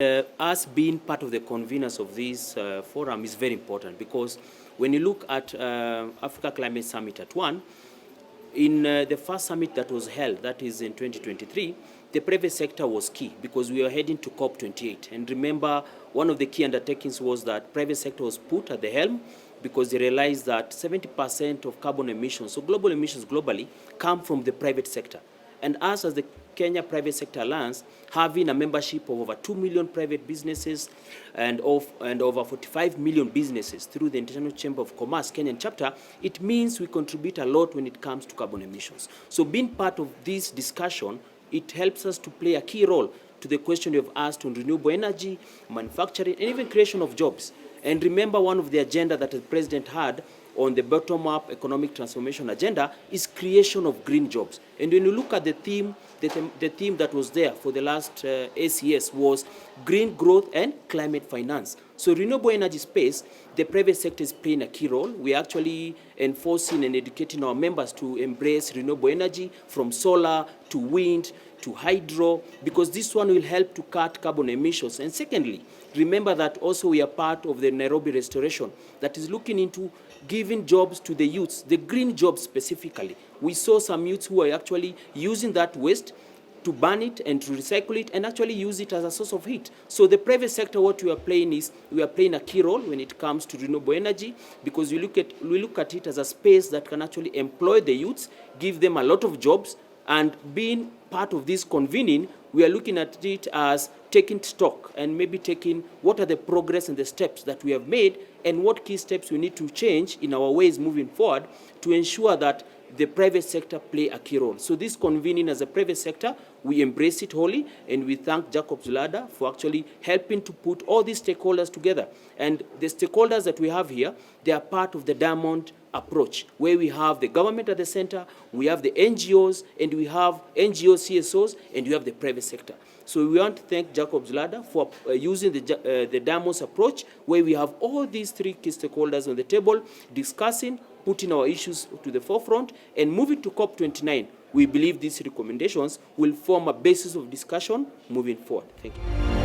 Us being part of the conveners of this forum is very important, because when you look at Africa Climate Summit at one, in the first summit that was held, that is in 2023, the private sector was key because we were heading to COP28. And remember, one of the key undertakings was that private sector was put at the helm because they realized that 70% of carbon emissions, so global emissions globally, come from the private sector. And us as the Kenya Private Sector Alliance, having a membership of over 2 million private businesses and over 45 million businesses through the International Chamber of Commerce Kenyan chapter, it means we contribute a lot when it comes to carbon emissions. So being part of this discussion, it helps us to play a key role to the question of us to renewable energy, manufacturing, and even creation of jobs. And remember, one of the agenda that the president had on the bottom-up economic transformation agenda is creation of green jobs. And when you look at the theme that was there for the last ACS was green growth and climate finance. So renewable energy space, the private sector is playing a key role. We are actually enforcing and educating our members to embrace renewable energy, from solar to wind to hydro, because this one will help to cut carbon emissions. And secondly, remember that also we are part of the Nairobi Restoration that is looking into giving jobs to the youths, the green jobs specifically. We saw some youths who are actually using that waste to burn it and to recycle it and actually use it as a source of heat. So the private sector, what we are playing is, we are playing a key role when it comes to renewable energy, because we look at it as a space that can actually employ the youths, give them a lot of jobs. And being part of this convening, we are looking at it as taking stock and maybe taking what are the progress and the steps that we have made and what key steps we need to change in our ways moving forward to ensure that the private sector play a key role. So this convening as a private sector, we embrace it wholly, and we thank Jacob Zulada for actually helping to put all these stakeholders together. And the stakeholders that we have here, they are part of the diamond approach, where we have the government at the center, we have the NGOs, and we have NGO CSOs, and we have the private sector. So we want to thank Jacob Zulada for using the diamonds approach, where we have all these three key stakeholders on the table discussing, putting our issues to the forefront, and moving to COP29. We believe these recommendations will form a basis of discussion moving forward. Thank you.